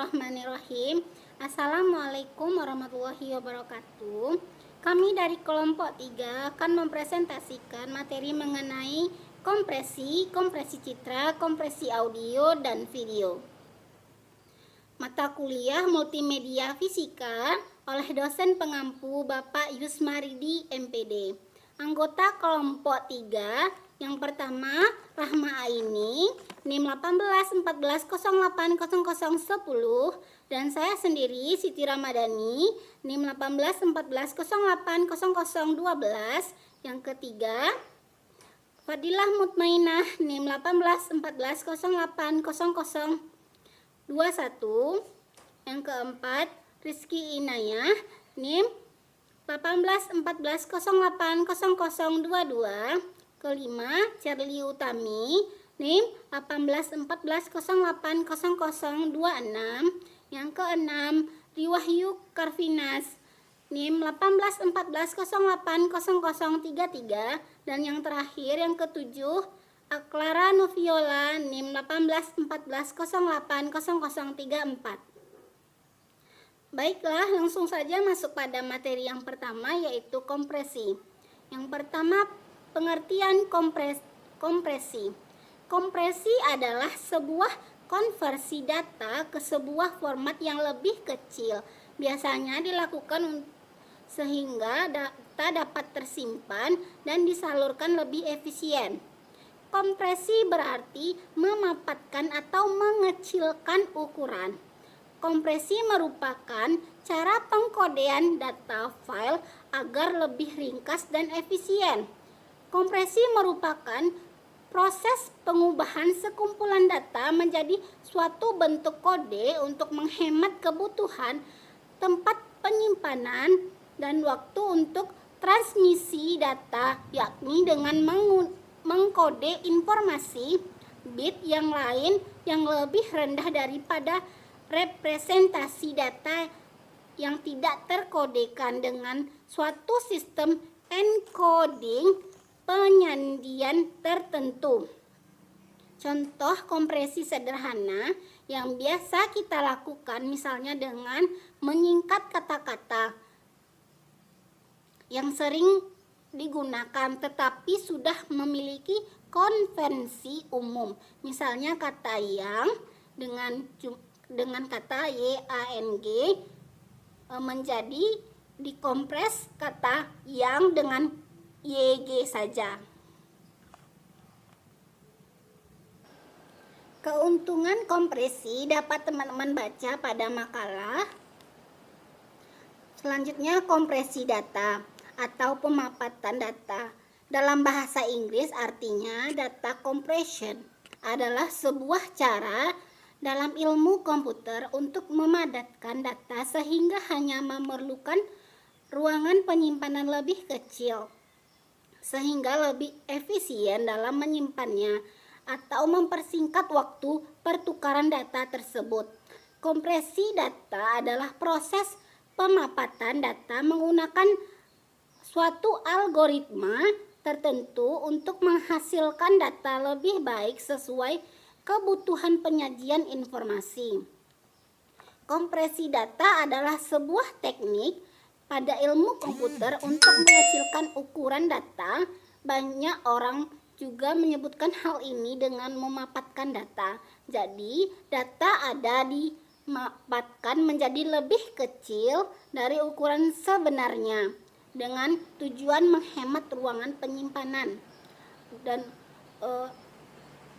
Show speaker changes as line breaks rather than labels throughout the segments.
Bismillahirrahmanirrahim. Assalamualaikum warahmatullahi wabarakatuh. Kami dari kelompok 3 akan mempresentasikan materi mengenai kompresi citra, kompresi audio, dan video. Mata kuliah multimedia fisika oleh dosen pengampu Bapak Yusmaridi MPD. Anggota kelompok 3 yang pertama Rahma Aini, NIM 1814080010, dan saya sendiri Siti Ramadhani, NIM 1814080012. Yang ketiga Fadilah Mutmainah, NIM 1814080021. Yang keempat Rizky Inayah, NIM 1814080022. Kelima Charlie Utami, NIM 1814080026. Yang keenam Riwahyu Karvinas, NIM 1814080033. Dan yang terakhir yang ketujuh Aklara Noviola, NIM 1814080034. Baiklah, langsung saja masuk pada materi yang pertama, yaitu kompresi. Yang pertama, pengertian kompresi. Kompresi adalah sebuah konversi data ke sebuah format yang lebih kecil. Biasanya dilakukan sehingga data dapat tersimpan dan disalurkan lebih efisien. Kompresi berarti memapatkan atau mengecilkan ukuran. Kompresi merupakan cara pengkodean data file agar lebih ringkas dan efisien. Kompresi merupakan proses pengubahan sekumpulan data menjadi suatu bentuk kode untuk menghemat kebutuhan tempat penyimpanan dan waktu untuk transmisi data, yakni dengan mengkode informasi bit yang lain yang lebih rendah daripada representasi data yang tidak terkodekan dengan suatu sistem encoding penyandian tertentu. Contoh kompresi sederhana yang biasa kita lakukan misalnya dengan menyingkat kata-kata yang sering digunakan tetapi sudah memiliki konvensi umum. Misalnya kata yang dengan kata yang menjadi dikompres kata yang dengan YG saja. Keuntungan kompresi dapat teman-teman baca pada makalah. Selanjutnya, kompresi data atau pemapatan data. Dalam bahasa Inggris artinya data compression adalah sebuah cara dalam ilmu komputer untuk memadatkan data sehingga hanya memerlukan ruangan penyimpanan lebih kecil, sehingga lebih efisien dalam menyimpannya atau mempersingkat waktu pertukaran data tersebut. Kompresi data adalah proses pemapatan data menggunakan suatu algoritma tertentu untuk menghasilkan data lebih baik sesuai kebutuhan penyajian informasi. Kompresi data adalah sebuah teknik pada ilmu komputer untuk mengecilkan ukuran data. Banyak orang juga menyebutkan hal ini dengan memapatkan data. Jadi, data ada dimapatkan menjadi lebih kecil dari ukuran sebenarnya dengan tujuan menghemat ruangan penyimpanan. Dan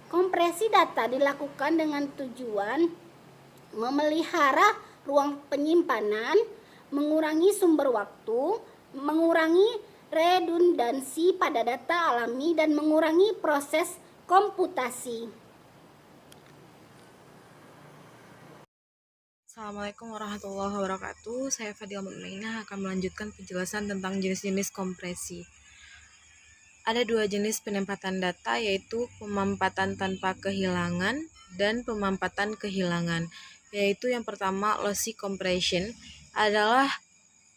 kompresi data dilakukan dengan tujuan memelihara ruang penyimpanan, mengurangi sumber waktu, mengurangi redundansi pada data alami, dan mengurangi proses komputasi.
Assalamualaikum warahmatullahi wabarakatuh. Saya Fadilah Mutmainah akan melanjutkan penjelasan tentang jenis-jenis kompresi. Ada dua jenis penempatan data, yaitu pemampatan tanpa kehilangan dan pemampatan kehilangan. Yaitu yang pertama, lossy compression adalah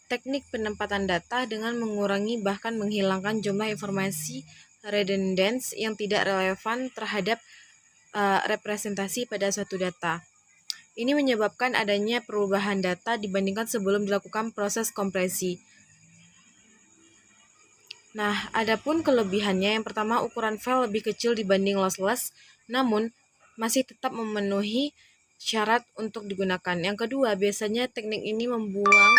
teknik penempatan data dengan mengurangi bahkan menghilangkan jumlah informasi redundans yang tidak relevan terhadap representasi pada suatu data. Ini menyebabkan adanya perubahan data dibandingkan sebelum dilakukan proses kompresi. Nah, adapun kelebihannya, yang pertama ukuran file lebih kecil dibanding lossless, namun masih tetap memenuhi syarat untuk digunakan. Yang kedua, biasanya teknik ini membuang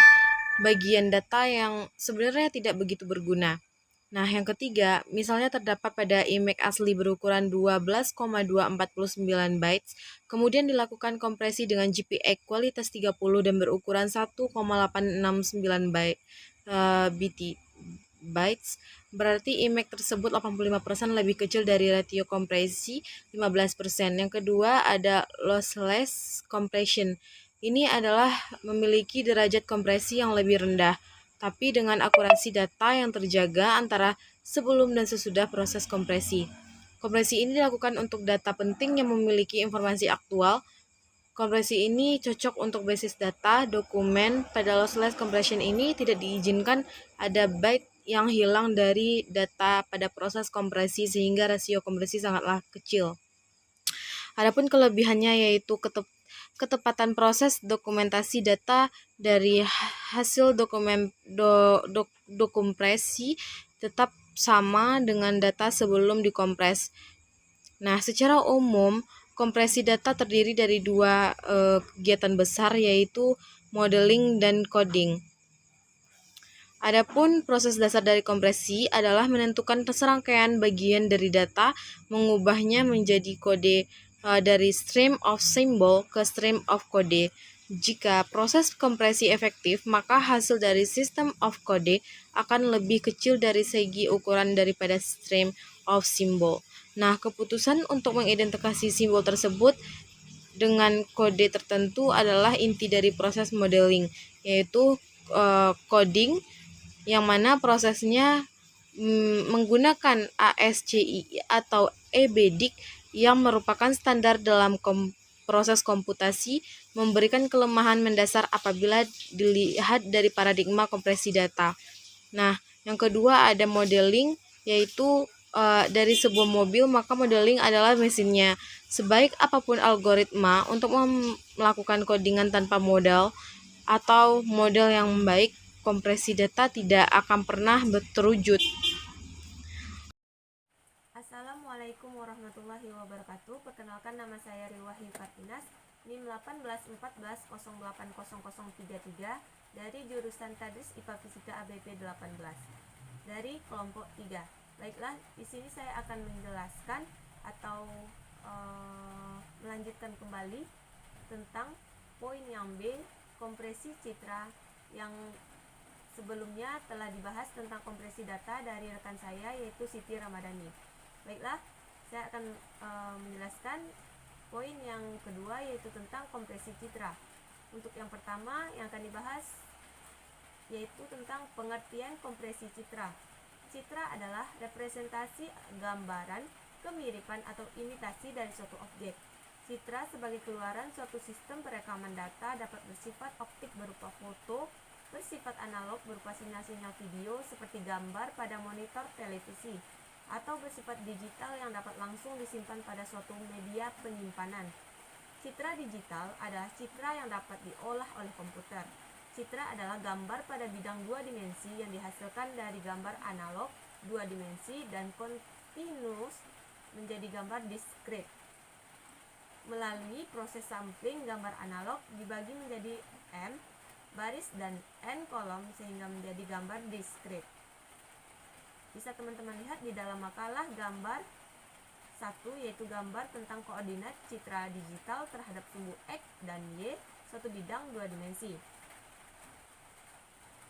bagian data yang sebenarnya tidak begitu berguna. Nah, yang ketiga, misalnya terdapat pada image asli berukuran 12,249 bytes, kemudian dilakukan kompresi dengan GPX kualitas 30 dan berukuran 1,869 bytes, berarti image tersebut 85% lebih kecil dari ratio kompresi 15%. Yang kedua ada lossless compression. Ini adalah memiliki derajat kompresi yang lebih rendah, tapi dengan akurasi data yang terjaga antara sebelum dan sesudah proses kompresi. Kompresi ini dilakukan untuk data penting yang memiliki informasi aktual. Kompresi ini cocok untuk basis data, dokumen. Pada lossless compression ini tidak diizinkan ada byte yang hilang dari data pada proses kompresi sehingga rasio kompresi sangatlah kecil. Adapun kelebihannya yaitu ketepatan proses dokumentasi data dari hasil dokompresi tetap sama dengan data sebelum dikompres. Nah, secara umum kompresi data terdiri dari dua kegiatan besar, yaitu modeling dan coding. Adapun proses dasar dari kompresi adalah menentukan serangkaian bagian dari data, mengubahnya menjadi kode dari stream of symbol ke stream of kode. Jika proses kompresi efektif, maka hasil dari system of kode akan lebih kecil dari segi ukuran daripada stream of symbol. Nah, keputusan untuk mengidentifikasi simbol tersebut dengan kode tertentu adalah inti dari proses modeling, yaitu coding, yang mana prosesnya menggunakan ASCII atau EBDIC yang merupakan standar dalam proses komputasi, memberikan kelemahan mendasar apabila dilihat dari paradigma kompresi data. Nah, yang kedua ada modeling, yaitu dari sebuah mobil, maka modeling adalah mesinnya. Sebaik apapun algoritma untuk melakukan codingan tanpa modal atau model yang baik, kompresi data tidak akan pernah terwujud.
Assalamualaikum warahmatullahi wabarakatuh. Perkenalkan, nama saya Riwahi Fartinas, NIM 1814080033 dari jurusan Tadris IPA Fisika ABP 18 dari kelompok 3. Baiklah, di sini saya akan menjelaskan atau melanjutkan kembali tentang poin yang B, kompresi citra, yang sebelumnya telah dibahas tentang kompresi data dari rekan saya, yaitu Siti Ramadhani. Baiklah, saya akan menjelaskan poin yang kedua, yaitu tentang kompresi citra. Untuk yang pertama yang akan dibahas yaitu tentang pengertian kompresi citra. Citra adalah representasi gambaran, kemiripan atau imitasi dari suatu objek. Citra sebagai keluaran suatu sistem perekaman data dapat bersifat optik berupa foto, bersifat analog berupa sinyal-sinyal video seperti gambar pada monitor televisi, atau bersifat digital yang dapat langsung disimpan pada suatu media penyimpanan. Citra digital adalah citra yang dapat diolah oleh komputer. Citra adalah gambar pada bidang dua dimensi yang dihasilkan dari gambar analog dua dimensi dan kontinus menjadi gambar diskret. Melalui proses sampling, gambar analog dibagi menjadi M baris dan N kolom sehingga menjadi gambar diskret. Bisa teman-teman lihat di dalam makalah gambar 1, yaitu gambar tentang koordinat citra digital terhadap sumbu X dan Y suatu bidang dua dimensi.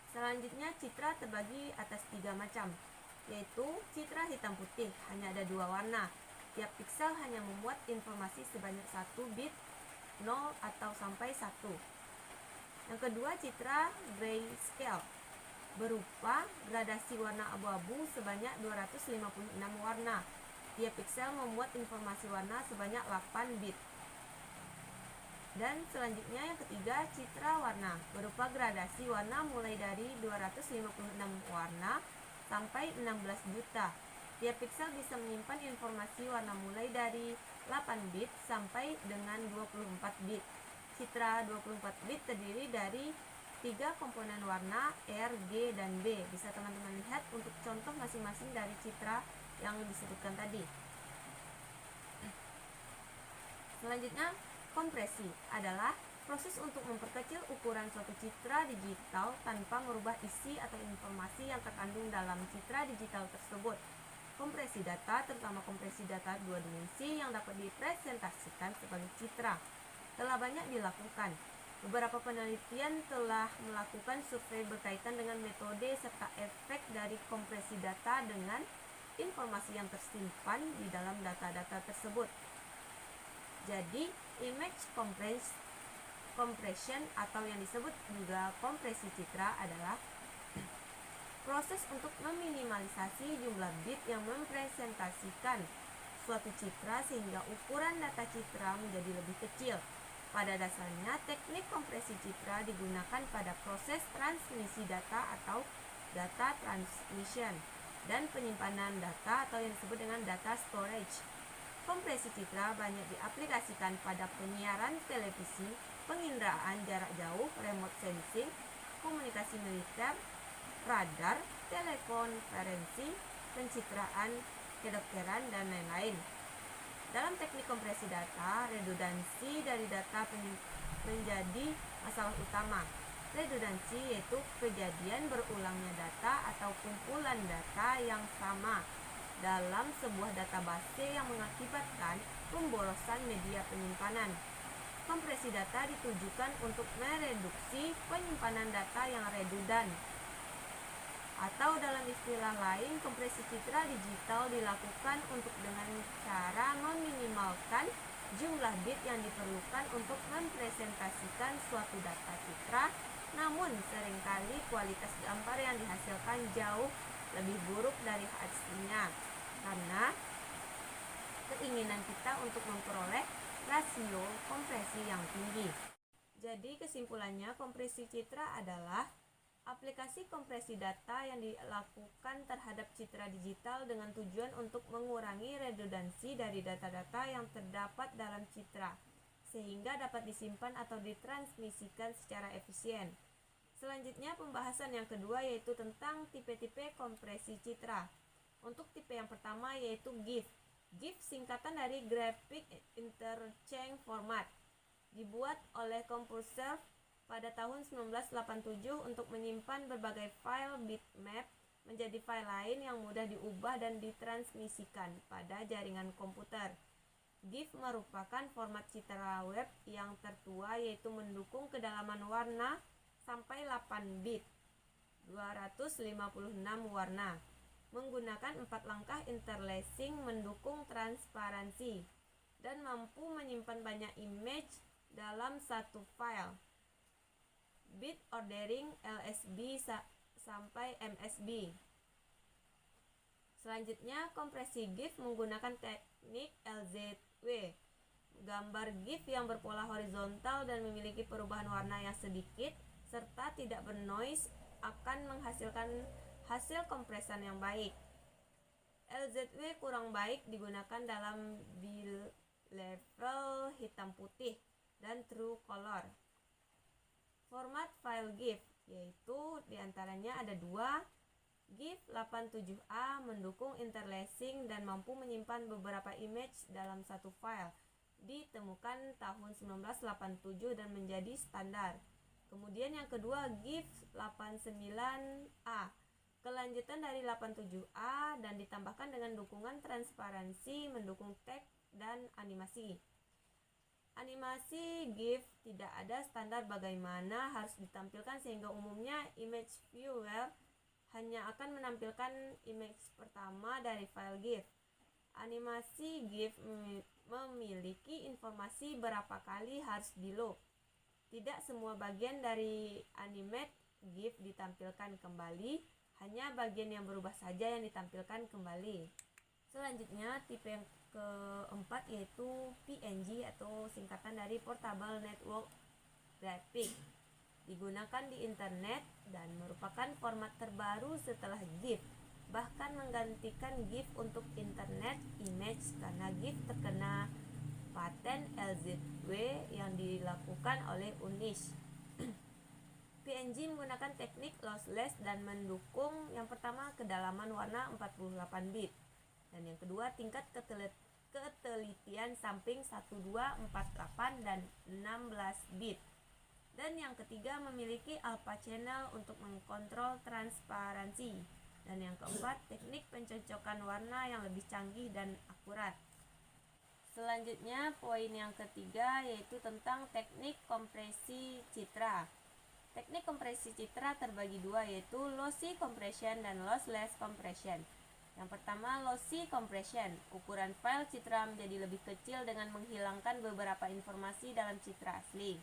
Selanjutnya, citra terbagi atas 3 macam, yaitu citra hitam putih, hanya ada 2 warna. Tiap piksel hanya memuat informasi sebanyak 1 bit, 0 atau sampai 1. Yang kedua, citra grayscale, berupa gradasi warna abu-abu sebanyak 256 warna. Tiap piksel memuat informasi warna sebanyak 8 bit. Dan selanjutnya yang ketiga, citra warna, berupa gradasi warna mulai dari 256 warna sampai 16 juta. Tiap piksel bisa menyimpan informasi warna mulai dari 8 bit sampai dengan 24 bit. Citra 24 bit terdiri dari 3 komponen warna R, G, dan B. Bisa teman-teman lihat untuk contoh masing-masing dari citra yang disebutkan tadi. Selanjutnya, kompresi adalah proses untuk memperkecil ukuran suatu citra digital tanpa merubah isi atau informasi yang terkandung dalam citra digital tersebut. Kompresi data, terutama kompresi data 2 dimensi yang dapat dipresentasikan sebagai citra, telah banyak dilakukan. Beberapa penelitian telah melakukan survei berkaitan dengan metode serta efek dari kompresi data dengan informasi yang tersimpan di dalam data-data tersebut. Jadi, image compression atau yang disebut juga kompresi citra adalah proses untuk meminimalisasi jumlah bit yang mempresentasikan suatu citra sehingga ukuran data citra menjadi lebih kecil. Pada dasarnya, teknik kompresi citra digunakan pada proses transmisi data atau data transmission dan penyimpanan data atau yang disebut dengan data storage. Kompresi citra banyak diaplikasikan pada penyiaran televisi, penginderaan jarak jauh, remote sensing, komunikasi militer, radar, telekonferensi, pencitraan, kedokteran, dan lain-lain. Dalam teknik kompresi data, redundansi dari data menjadi masalah utama. Redundansi yaitu kejadian berulangnya data atau kumpulan data yang sama dalam sebuah database yang mengakibatkan pemborosan media penyimpanan. Kompresi data ditujukan untuk mereduksi penyimpanan data yang redundan. Atau dalam istilah lain, kompresi citra digital dilakukan untuk dengan cara meminimalkan jumlah bit yang diperlukan untuk mempresentasikan suatu data citra, namun seringkali kualitas gambar yang dihasilkan jauh lebih buruk dari aslinya karena keinginan kita untuk memperoleh rasio kompresi yang tinggi. Jadi kesimpulannya, kompresi citra adalah aplikasi kompresi data yang dilakukan terhadap citra digital dengan tujuan untuk mengurangi redundansi dari data-data yang terdapat dalam citra, sehingga dapat disimpan atau ditransmisikan secara efisien. Selanjutnya, pembahasan yang kedua yaitu tentang tipe-tipe kompresi citra. Untuk tipe yang pertama yaitu GIF. GIF singkatan dari Graphic Interchange Format. Dibuat oleh CompuServe pada tahun 1987 untuk menyimpan berbagai file bitmap menjadi file lain yang mudah diubah dan ditransmisikan pada jaringan komputer. GIF merupakan format citra web yang tertua yaitu mendukung kedalaman warna sampai 8 bit, 256 warna, menggunakan 4 langkah interlacing, mendukung transparansi, dan mampu menyimpan banyak image dalam satu file. Bit ordering LSB sampai MSB. Selanjutnya, kompresi GIF menggunakan teknik LZW. Gambar GIF yang berpola horizontal dan memiliki perubahan warna yang sedikit serta tidak bernoise akan menghasilkan hasil kompresan yang baik. LZW kurang baik digunakan dalam bi-level hitam putih dan true color. Format file GIF yaitu diantaranya ada 2. GIF 87A mendukung interlacing dan mampu menyimpan beberapa image dalam satu file. Ditemukan tahun 1987 dan menjadi standar. Kemudian yang kedua, GIF 89A, kelanjutan dari 87A dan ditambahkan dengan dukungan transparansi, mendukung teks dan animasi. Animasi GIF tidak ada standar bagaimana harus ditampilkan sehingga umumnya image viewer hanya akan menampilkan image pertama dari file GIF. Animasi GIF memiliki informasi berapa kali harus di-loop. Tidak semua bagian dari animate GIF ditampilkan kembali, hanya bagian yang berubah saja yang ditampilkan kembali. Selanjutnya, tipe yang keempat yaitu PNG atau singkatan dari Portable Network Graphic. Digunakan di internet dan merupakan format terbaru setelah GIF, bahkan menggantikan GIF untuk internet image karena GIF terkena paten LZW yang dilakukan oleh Unish. PNG menggunakan teknik lossless dan mendukung yang pertama kedalaman warna 48 bit dan yang kedua tingkat ketelitian sampling 1248 dan 16 bit. Dan yang ketiga memiliki alpha channel untuk mengkontrol transparansi. Dan yang keempat teknik pencocokan warna yang lebih canggih dan akurat. Selanjutnya poin yang ketiga yaitu tentang teknik kompresi citra. Teknik kompresi citra terbagi dua yaitu lossy compression dan lossless compression. Yang pertama lossy compression, ukuran file citra menjadi lebih kecil dengan menghilangkan beberapa informasi dalam citra asli.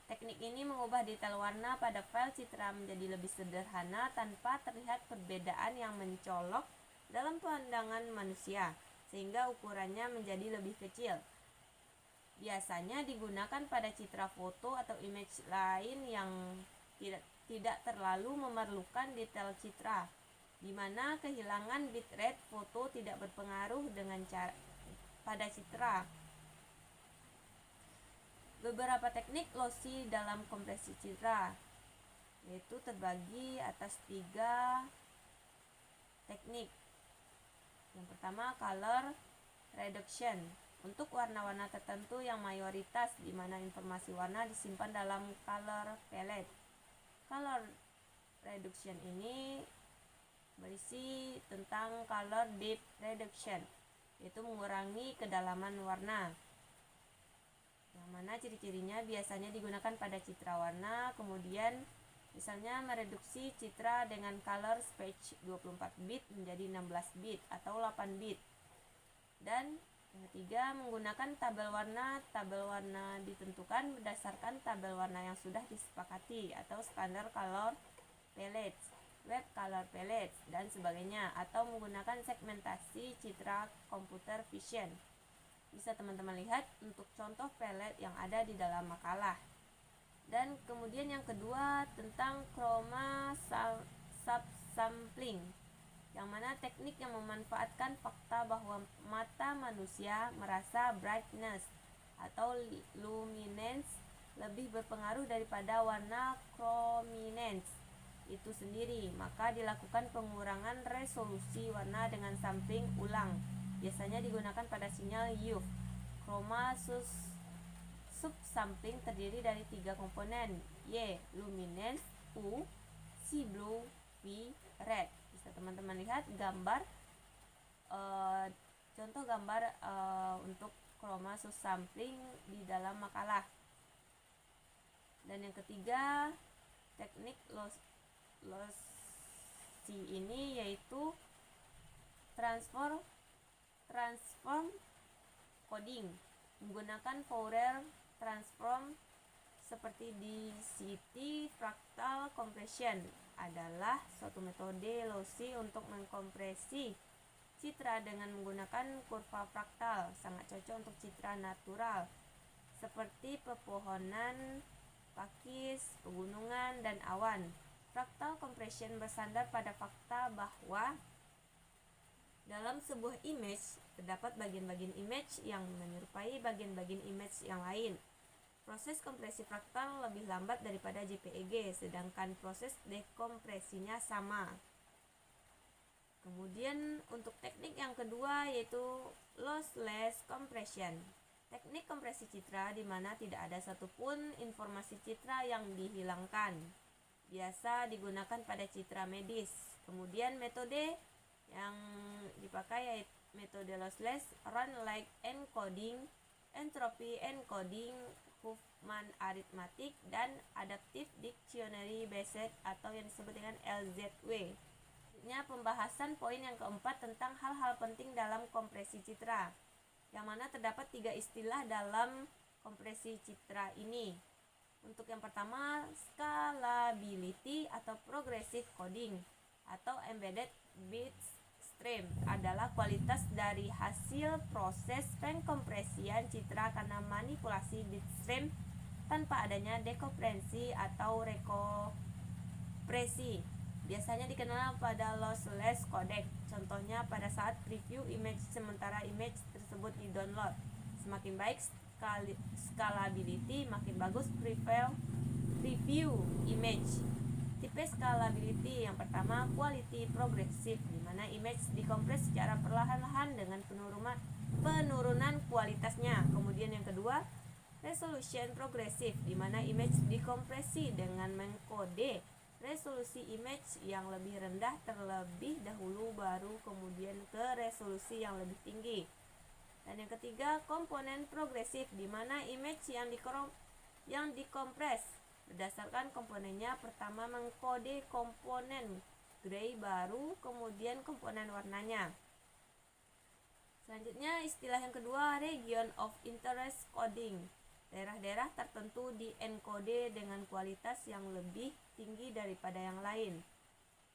Teknik ini mengubah detail warna pada file citra menjadi lebih sederhana tanpa terlihat perbedaan yang mencolok dalam pandangan manusia, sehingga ukurannya menjadi lebih kecil. Biasanya digunakan pada citra foto atau image lain yang tidak terlalu memerlukan detail citra, di mana kehilangan bitrate foto tidak berpengaruh pada citra. Beberapa teknik lossy dalam kompresi citra yaitu terbagi atas 3 teknik. Yang pertama color reduction, untuk warna-warna tertentu yang mayoritas di mana informasi warna disimpan dalam color palette. Color reduction ini berisi tentang color depth reduction, yaitu mengurangi kedalaman warna. Yang mana ciri-cirinya biasanya digunakan pada citra warna, kemudian misalnya mereduksi citra dengan color space 24 bit menjadi 16 bit atau 8 bit. Dan yang ketiga menggunakan tabel warna. Tabel warna ditentukan berdasarkan tabel warna yang sudah disepakati atau standar color palettes, web color palettes, dan sebagainya, atau menggunakan segmentasi citra computer vision. Bisa teman-teman lihat untuk contoh palette yang ada di dalam makalah. Dan kemudian yang kedua tentang chroma subsampling, yang mana teknik yang memanfaatkan fakta bahwa mata manusia merasa brightness atau luminance lebih berpengaruh daripada warna chrominance itu sendiri, maka dilakukan pengurangan resolusi warna dengan sampling ulang. Biasanya digunakan pada sinyal UV. Chroma subsampling terdiri dari 3 komponen, Y luminance, U C blue, V red. Bisa teman-teman lihat gambar contoh gambar untuk chroma subsampling di dalam makalah. Dan yang ketiga teknik lossy ini yaitu transform coding menggunakan Fourier transform seperti di CT. Fractal compression adalah suatu metode lossy untuk mengkompresi citra dengan menggunakan kurva fraktal. Sangat cocok untuk citra natural seperti pepohonan, pakis, pegunungan, dan awan. Fractal compression bersandar pada fakta bahwa dalam sebuah image terdapat bagian-bagian image yang menyerupai bagian-bagian image yang lain. Proses kompresi fraktal lebih lambat daripada JPEG, sedangkan proses dekompresinya sama. Kemudian untuk teknik yang kedua yaitu lossless compression. Teknik kompresi citra di mana tidak ada satupun informasi citra yang dihilangkan. Biasa digunakan pada citra medis. Kemudian metode yang dipakai yaitu metode lossless, run-like encoding, entropy encoding, Huffman arithmetic, dan adaptive dictionary based atau yang disebut dengan LZW. Selanjutnya pembahasan poin yang keempat tentang hal-hal penting dalam kompresi citra, yang mana terdapat 3 istilah dalam kompresi citra ini. Untuk yang pertama, scalability atau progressive coding atau embedded bitstream adalah kualitas dari hasil proses pengkompresian citra karena manipulasi bitstream tanpa adanya dekompresi atau rekompresi. Biasanya dikenal pada lossless codec, contohnya pada saat preview image sementara image tersebut di-download, Semakin baik scalability, makin bagus preview image. Tipe scalability yang pertama quality progressive, di mana image dikompres secara perlahan-lahan dengan penurunan kualitasnya. Kemudian yang kedua resolution progressive, di mana image dikompresi dengan mengkode resolusi image yang lebih rendah terlebih dahulu baru kemudian ke resolusi yang lebih tinggi. Dan yang ketiga komponen progresif, di mana image yang dikompres berdasarkan komponennya. Pertama mengkode komponen gray baru kemudian komponen warnanya. Selanjutnya istilah yang kedua region of interest coding. Daerah-daerah tertentu di-encode dengan kualitas yang lebih tinggi daripada yang lain.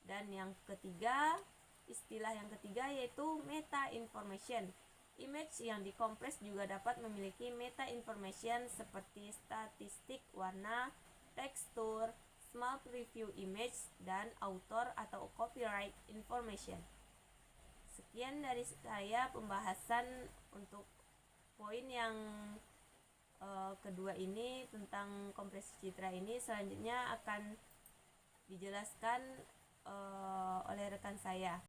Dan yang ketiga, istilah yang ketiga yaitu meta information. Image yang dikompres juga dapat memiliki meta information seperti statistik warna, tekstur, small preview image, dan author atau copyright information. Sekian dari saya pembahasan untuk poin yang kedua ini tentang kompresi citra ini. Selanjutnya akan dijelaskan oleh rekan saya.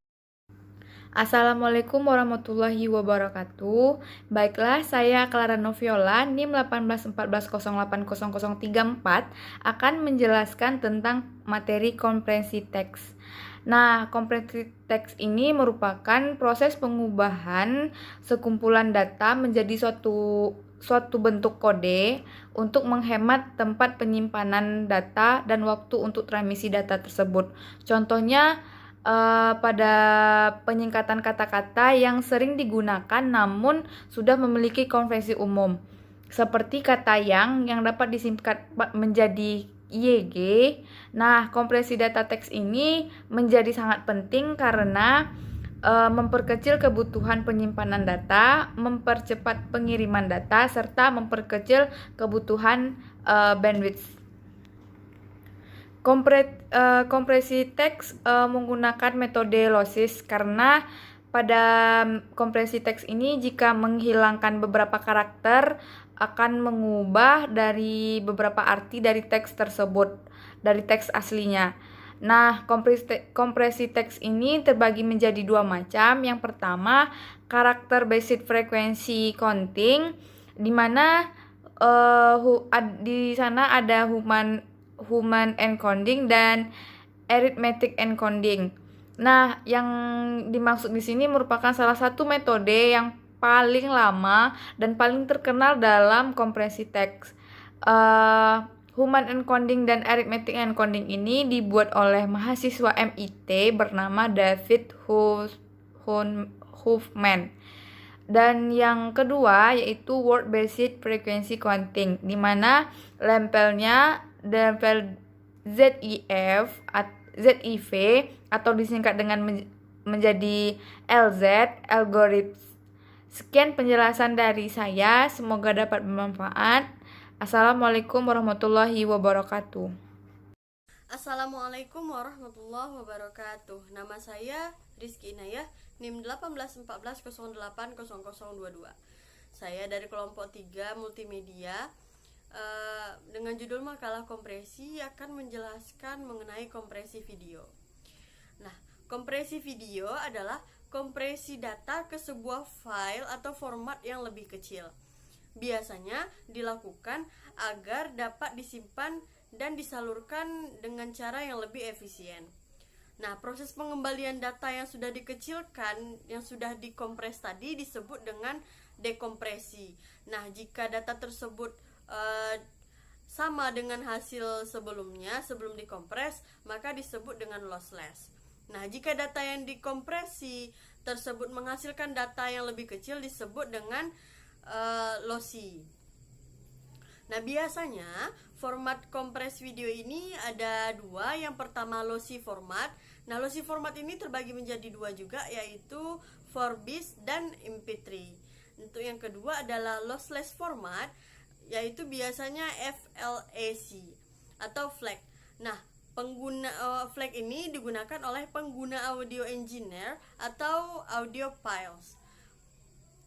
Assalamualaikum warahmatullahi wabarakatuh. Baiklah, saya Clara Noviola, NIM 18140800034 akan menjelaskan tentang materi kompresi teks. Nah, kompresi teks ini merupakan proses pengubahan sekumpulan data menjadi suatu bentuk kode untuk menghemat tempat penyimpanan data dan waktu untuk transmisi data tersebut. Contohnya, pada penyingkatan kata-kata yang sering digunakan namun sudah memiliki konvensi umum, seperti kata yang dapat disingkat menjadi YG. Nah, kompresi data teks ini menjadi sangat penting karena memperkecil kebutuhan penyimpanan data, mempercepat pengiriman data, serta memperkecil kebutuhan bandwidth. Kompresi teks menggunakan metode losis karena pada kompresi teks ini jika menghilangkan beberapa karakter akan mengubah dari beberapa arti dari teks tersebut, dari teks aslinya. Nah, kompresi teks ini terbagi menjadi dua macam. Yang pertama, karakter based frequency counting, di mana di sana ada human encoding dan arithmetic encoding. Nah, yang dimaksud di sini merupakan salah satu metode yang paling lama dan paling terkenal dalam kompresi teks. Human encoding dan arithmetic encoding ini dibuat oleh mahasiswa MIT bernama David Hoffman. Dan yang kedua yaitu word based frequency counting, di mana label ZIV atau disingkat dengan menjadi LZ algorithm. Sekian penjelasan dari saya, semoga dapat bermanfaat. Assalamualaikum warahmatullahi wabarakatuh.
Assalamualaikum warahmatullahi wabarakatuh. Nama saya Rizky Inayah, NIM 18140800022. Saya dari kelompok 3 multimedia. Dengan judul makalah kompresi akan menjelaskan mengenai kompresi video. Nah, kompresi video adalah kompresi data ke sebuah file atau format yang lebih kecil. Biasanya dilakukan agar dapat disimpan dan disalurkan dengan cara yang lebih efisien. Nah, proses pengembalian data yang sudah dikecilkan, yang sudah dikompres tadi disebut dengan dekompresi. Nah, jika data tersebut sama dengan hasil sebelumnya, sebelum dikompres, maka disebut dengan lossless. Nah, jika data yang dikompresi tersebut menghasilkan data yang lebih kecil disebut dengan lossy. Nah, biasanya format kompres video ini ada dua. Yang pertama lossy format. Nah, lossy format ini terbagi menjadi dua juga, yaitu 4-bit dan MP3. Untuk yang kedua adalah lossless format, yaitu biasanya FLAC atau FLAC. Nah, FLAC ini digunakan oleh pengguna audio engineer atau audiophiles.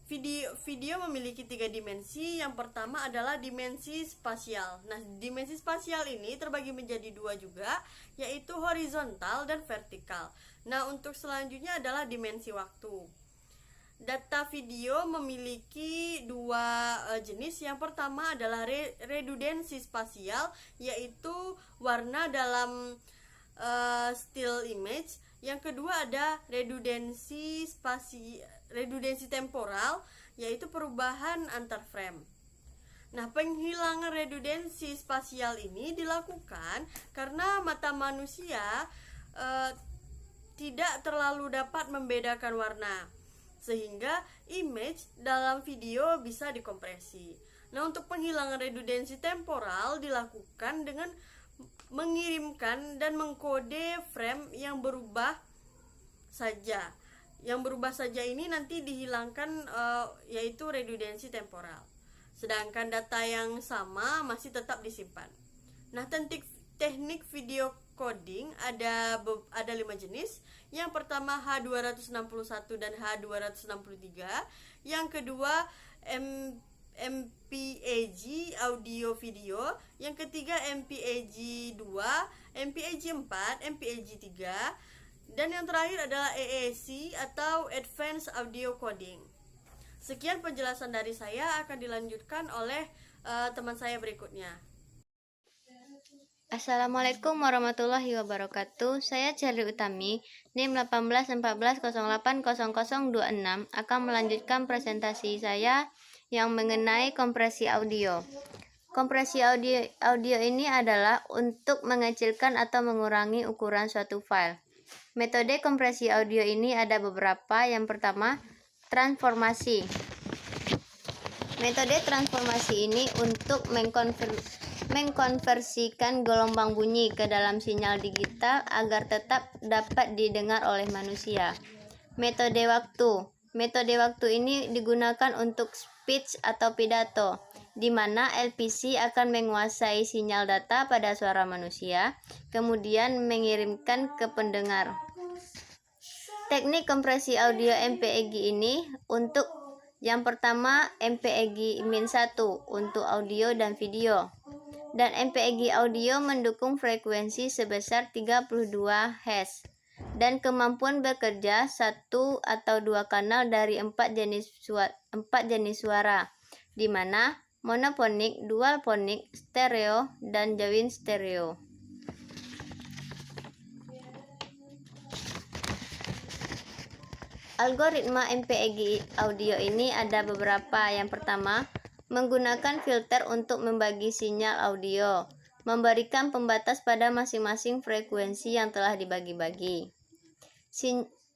Video memiliki 3 dimensi. Yang pertama adalah dimensi spasial. Nah, dimensi spasial ini terbagi menjadi 2 juga, yaitu horizontal dan vertikal. Nah, untuk selanjutnya adalah dimensi waktu. Data video memiliki 2 jenis. Yang pertama adalah redundansi spasial, yaitu warna dalam still image. Yang kedua ada redundansi temporal, yaitu perubahan antar frame. Nah, penghilangan redundansi spasial ini dilakukan karena mata manusia tidak terlalu dapat membedakan warna, sehingga image dalam video bisa dikompresi. Nah, untuk penghilangan redundansi temporal dilakukan dengan mengirimkan dan mengkode frame yang berubah saja. Yang berubah saja ini nanti dihilangkan, yaitu redundansi temporal. Sedangkan data yang sama masih tetap disimpan. Nah, teknik video coding ada 5 jenis. Yang pertama H261 dan H263. Yang kedua MPEG audio video. Yang ketiga MPEG 2, MPEG 4, MPEG 3. Dan yang terakhir adalah AAC atau Advanced Audio Coding. Sekian penjelasan dari saya, akan dilanjutkan oleh teman saya berikutnya.
Assalamualaikum warahmatullahi wabarakatuh. Saya Cherry Utami, NIM 1814080026, akan melanjutkan presentasi saya yang mengenai kompresi audio. Kompresi audio ini adalah untuk mengecilkan atau mengurangi ukuran suatu file. Metode kompresi audio ini ada beberapa. Yang pertama, transformasi. Metode transformasi ini untuk mengkonversikan gelombang bunyi ke dalam sinyal digital agar tetap dapat didengar oleh manusia. Metode waktu. Metode waktu ini digunakan untuk speech atau pidato, di mana LPC akan menguasai sinyal data pada suara manusia, kemudian mengirimkan ke pendengar. Teknik kompresi audio MPEG ini untuk yang pertama MPEG-1 untuk audio dan video. Dan MPEG audio mendukung frekuensi sebesar 32 Hz dan kemampuan bekerja 1 atau 2 kanal dari 4 jenis suara, di mana monofonik, dualfonik, stereo, dan jawin stereo. Algoritma MPEG audio ini ada beberapa. Yang pertama, menggunakan filter untuk membagi sinyal audio, memberikan pembatas pada masing-masing frekuensi yang telah dibagi-bagi.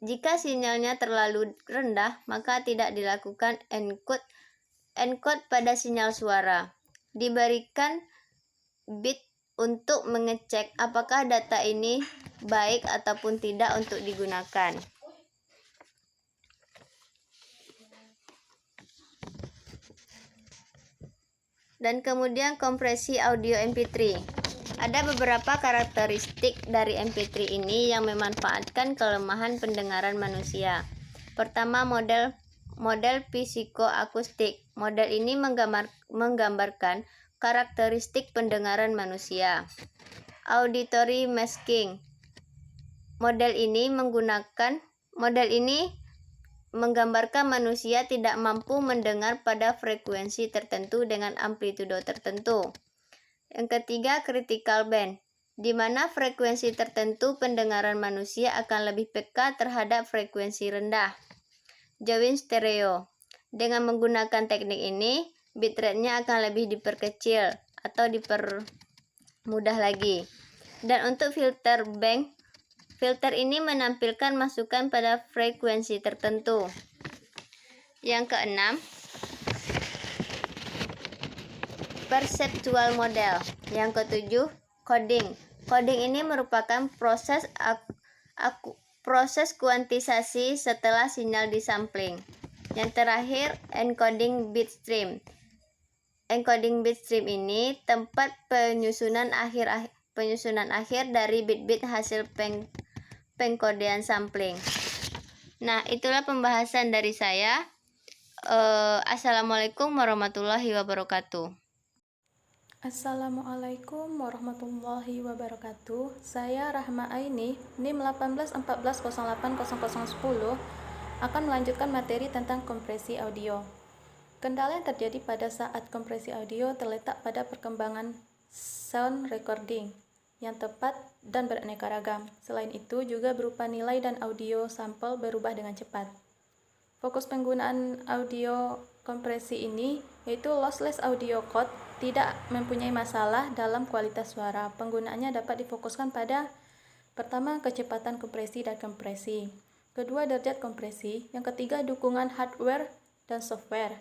Jika sinyalnya terlalu rendah, maka tidak dilakukan encode pada sinyal suara. Diberikan bit untuk mengecek apakah data ini baik ataupun tidak untuk digunakan. Dan kemudian kompresi audio MP3. Ada beberapa karakteristik dari MP3 ini yang memanfaatkan kelemahan pendengaran manusia. Pertama, model psikoakustik. Model ini menggambarkan karakteristik pendengaran manusia. Auditory masking. Model ini menggambarkan manusia tidak mampu mendengar pada frekuensi tertentu dengan amplitudo tertentu. Yang ketiga, critical band, di mana frekuensi tertentu pendengaran manusia akan lebih peka terhadap frekuensi rendah. Jawin stereo. Dengan menggunakan teknik ini, bitrate-nya akan lebih diperkecil atau dipermudah lagi. Dan untuk filter bank, filter ini menampilkan masukan pada frekuensi tertentu. Yang keenam, perceptual model. Yang ketujuh, coding. Coding ini merupakan proses kuantisasi setelah sinyal disampling. Yang terakhir, encoding bitstream. Encoding bitstream ini tempat penyusunan akhir dari bit-bit hasil pengkodean sampling. Nah, itulah pembahasan dari saya. Assalamualaikum warahmatullahi wabarakatuh.
Assalamualaikum warahmatullahi wabarakatuh. Saya Rahma Aini, NIM 1814080010, akan melanjutkan materi tentang kompresi audio. Kendala yang terjadi pada saat kompresi audio terletak pada perkembangan sound recording yang tepat dan beraneka ragam. Selain itu juga berupa nilai dan audio sampel berubah dengan cepat. Fokus penggunaan audio kompresi ini yaitu lossless audio code tidak mempunyai masalah dalam kualitas suara. Penggunaannya dapat difokuskan pada pertama, kecepatan kompresi dan kompresi. Kedua, derajat kompresi. Yang ketiga, dukungan hardware dan software.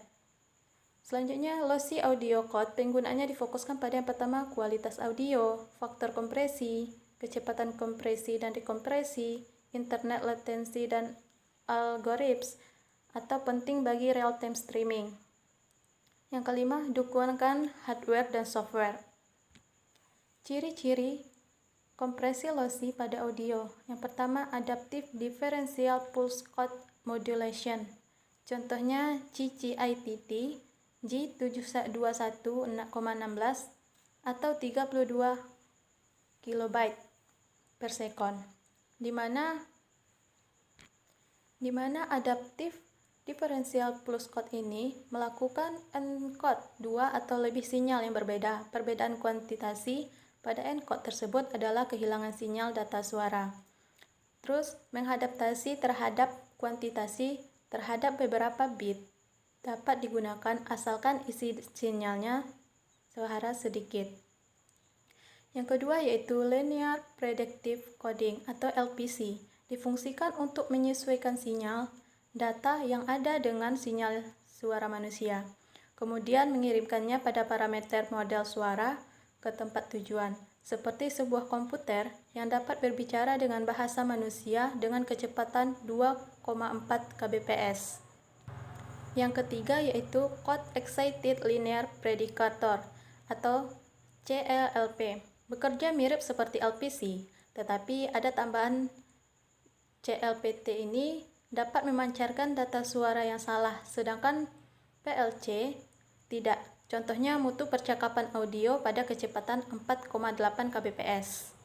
Selanjutnya, lossy audio code. Penggunaannya difokuskan pada yang pertama, kualitas audio, faktor kompresi, kecepatan kompresi dan dekompresi, internet latency dan algoritma atau penting bagi real-time streaming. Yang kelima, dukungan hardware dan software. Ciri-ciri kompresi lossy pada audio. Yang pertama, adaptive differential pulse code modulation. Contohnya CCITT G721,16 atau 32 KB per sekon, di mana adaptive differential pulse code ini melakukan encode dua atau lebih sinyal yang berbeda. Perbedaan kuantitasi pada encode tersebut adalah kehilangan sinyal data suara. Terus, mengadaptasi terhadap kuantitasi terhadap beberapa bit dapat digunakan asalkan isi sinyalnya suara sedikit. Yang kedua yaitu Linear Predictive Coding atau LPC, difungsikan untuk menyesuaikan sinyal data yang ada dengan sinyal suara manusia, kemudian mengirimkannya pada parameter model suara ke tempat tujuan, seperti sebuah komputer yang dapat berbicara dengan bahasa manusia dengan kecepatan 2,4 kbps. Yang ketiga yaitu Code Excited Linear Predicator atau CLLP. Bekerja mirip seperti LPC, tetapi ada tambahan. CLPT ini dapat memancarkan data suara yang salah, sedangkan PLC tidak. Contohnya mutu percakapan audio pada kecepatan 4,8 kbps.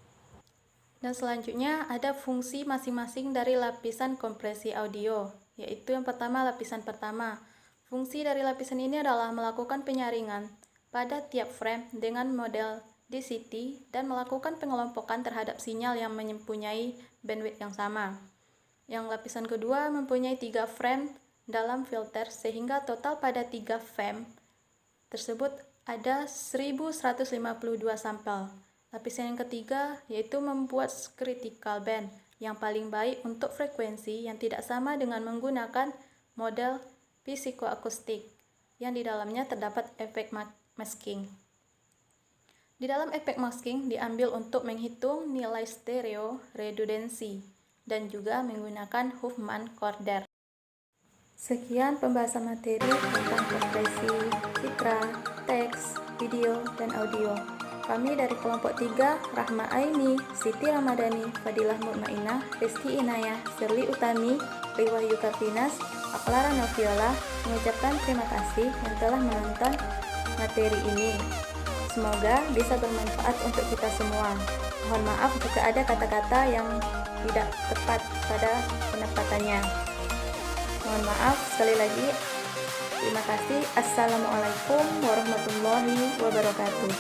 Dan selanjutnya ada fungsi masing-masing dari lapisan kompresi audio, yaitu yang pertama, lapisan pertama. Fungsi dari lapisan ini adalah melakukan penyaringan pada tiap frame dengan model DCT dan melakukan pengelompokan terhadap sinyal yang mempunyai bandwidth yang sama. Yang lapisan kedua mempunyai 3 frame dalam filter sehingga total pada 3 frame tersebut ada 1152 sampel. Lapisan yang ketiga yaitu membuat critical band yang paling baik untuk frekuensi yang tidak sama dengan menggunakan model psikoakustik yang di dalamnya terdapat efek masking. Di dalam efek masking diambil untuk menghitung nilai stereo redundancy dan juga menggunakan Huffman-Korder. Sekian pembahasan materi tentang kompresi citra, teks, video, dan audio. Kami dari kelompok 3, Rahma Aini, Siti Ramadhani, Fadilah Mutmainah, Rizky Inayah, Sherly Utami, Riwahyu Kartinas, Aklara Noviola, mengucapkan terima kasih yang telah menonton materi ini. Semoga bisa bermanfaat untuk kita semua. Mohon maaf jika ada kata-kata yang tidak tepat pada penempatannya. Mohon maaf sekali lagi. Terima kasih. Assalamualaikum warahmatullahi wabarakatuh.